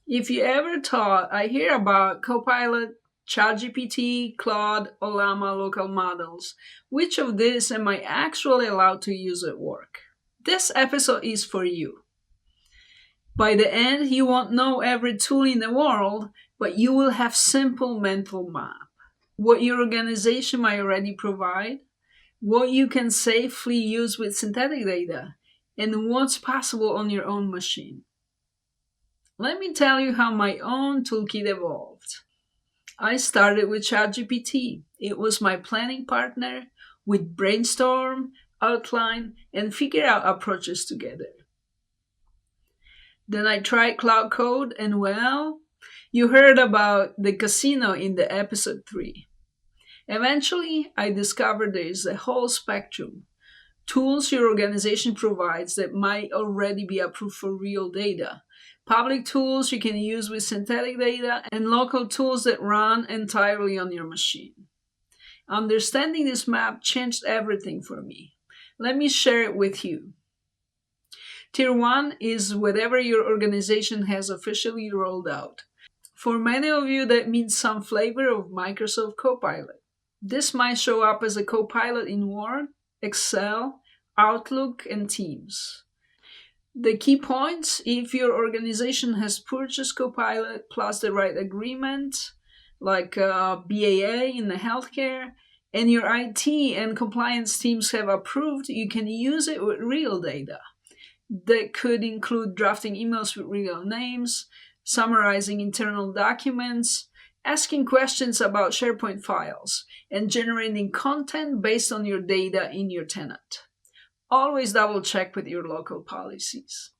If you ever thought, I hear about Copilot, ChatGPT, Claude, Ollama local models, which of these am I actually allowed to use at work? This episode is for you. By the end, you won't know every tool in the world, but you will have simple mental map. What your organization might already provide, what you can safely use with synthetic data, and what's possible on your own machine. Let me tell you how my own toolkit evolved. I started with ChatGPT. It was my planning partner. We'd brainstorm, outline, and figure out approaches together. Then I tried Cloud Code, and well, you heard about the casino in the episode 3. Eventually, I discovered there is a whole spectrum. Tools your organization provides that might already be approved for real data. Public tools you can use with synthetic data, and local tools that run entirely on your machine. Understanding this map changed everything for me. Let me share it with you. Tier 1 is whatever your organization has officially rolled out. For many of you, that means some flavor of Microsoft Copilot. This might show up as a Copilot in Word, Excel, Outlook, and Teams. The key points: if your organization has purchased Copilot plus the right agreement, like BAA in the healthcare, and your IT and compliance teams have approved, you can use it with real data. That could include drafting emails with real names, summarizing internal documents, asking questions about SharePoint files, and generating content based on your data in your tenant. Always double check with your local policies.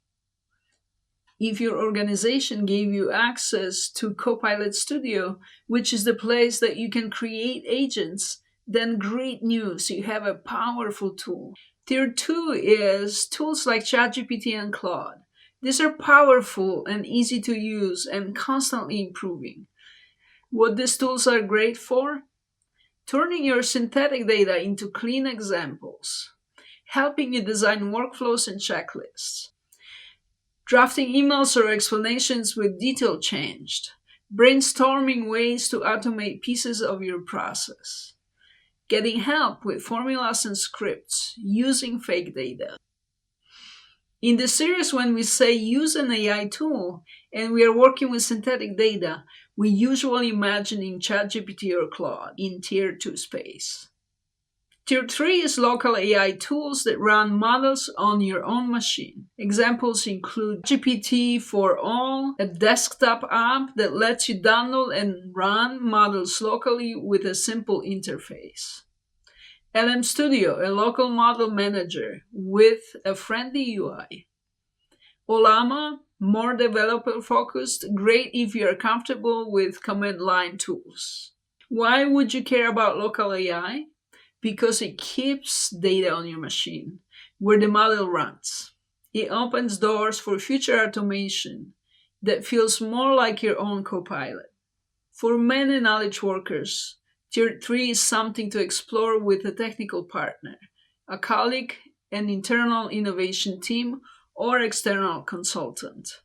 If your organization gave you access to Copilot Studio, which is the place that you can create agents, then great news, you have a powerful tool. Tier 2 is tools like ChatGPT and Claude. These are powerful and easy to use and constantly improving. What these tools are great for? Turning your synthetic data into clean examples, helping you design workflows and checklists, drafting emails or explanations with detail changed, brainstorming ways to automate pieces of your process, getting help with formulas and scripts, using fake data. In the series, when we say use an AI tool and we are working with synthetic data, we usually imagine in ChatGPT or Claude in Tier 2 space. Tier 3 is local AI tools that run models on your own machine. Examples include GPT for All, a desktop app that lets you download and run models locally with a simple interface. LM Studio, a local model manager with a friendly UI. Ollama, more developer-focused, great if you are comfortable with command line tools. Why would you care about local AI? Because it keeps data on your machine, where the model runs. It opens doors for future automation that feels more like your own Copilot. For many knowledge workers, Tier 3 is something to explore with a technical partner, a colleague, an internal innovation team, or external consultant.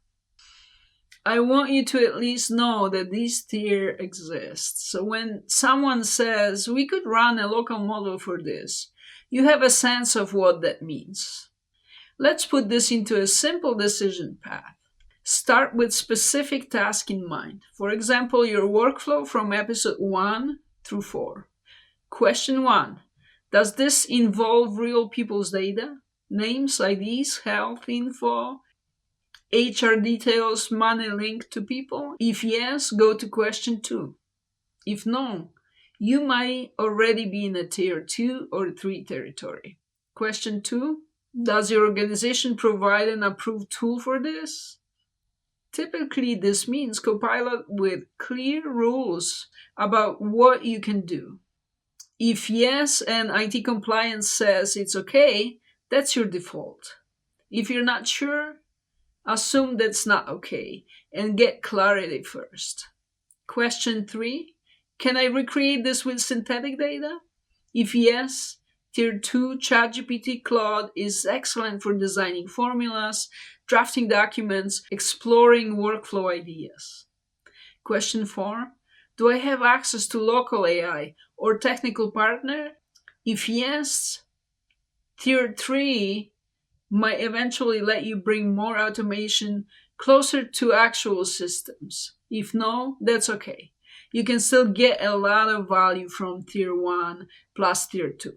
I want you to at least know that this tier exists. So when someone says, we could run a local model for this, you have a sense of what that means. Let's put this into a simple decision path. Start with specific tasks in mind. For example, your workflow from episode 1 through 4. Question 1. Does this involve real people's data? Names, IDs, health info, HR details, money linked to people? If yes, go to question 2. If no, you might already be in a tier 2 or 3 territory. Question 2. Does your organization provide an approved tool for this? Typically, this means Copilot with clear rules about what you can do. If yes, and IT compliance says it's okay, that's your default. If you're not sure, assume that's not okay and get clarity first. Question 3. Can I recreate this with synthetic data? If yes, Tier 2, ChatGPT Claude is excellent for designing formulas, drafting documents, exploring workflow ideas. Question 4. Do I have access to local AI or technical partner? If yes, Tier 3 might eventually let you bring more automation closer to actual systems. If no, that's okay. You can still get a lot of value from Tier 1 plus Tier 2.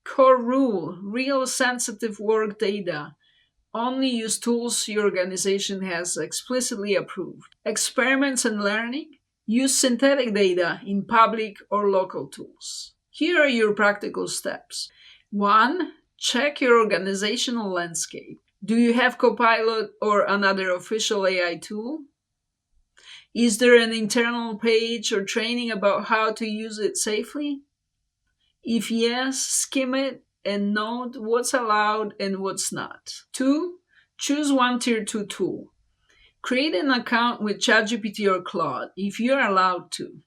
Core rule: real sensitive work data. Only use tools your organization has explicitly approved. Experiments and learning: use synthetic data in public or local tools. Here are your practical steps. 1. Check your organizational landscape. Do you have Copilot or another official AI tool? Is there an internal page or training about how to use it safely? If yes, skim it and note what's allowed and what's not. 2. Choose one Tier 2 tool. Create an account with ChatGPT or Claude if you're allowed to.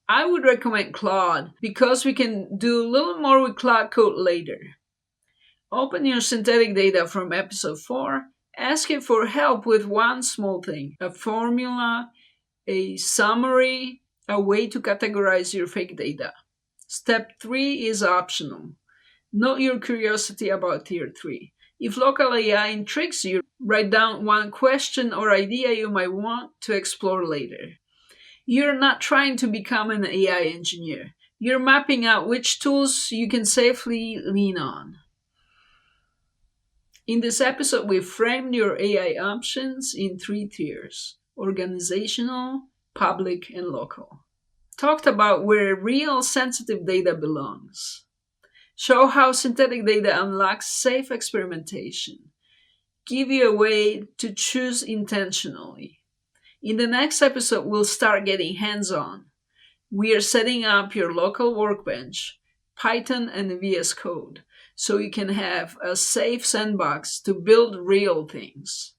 I would recommend Claude because we can do a little more with Claude Code later. Open your synthetic data from episode 4. Ask it for help with one small thing: a formula, a summary, a way to categorize your fake data. Step 3 is optional. Note your curiosity about Tier 3. If local AI intrigues you, write down one question or idea you might want to explore later. You're not trying to become an AI engineer. You're mapping out which tools you can safely lean on. In this episode, we framed your AI options in 3 tiers: organizational, public, and local. Talked about where real sensitive data belongs. Show how synthetic data unlocks safe experimentation. Give you a way to choose intentionally. In the next episode, we'll start getting hands-on. We are setting up your local workbench, Python and VS Code, so you can have a safe sandbox to build real things.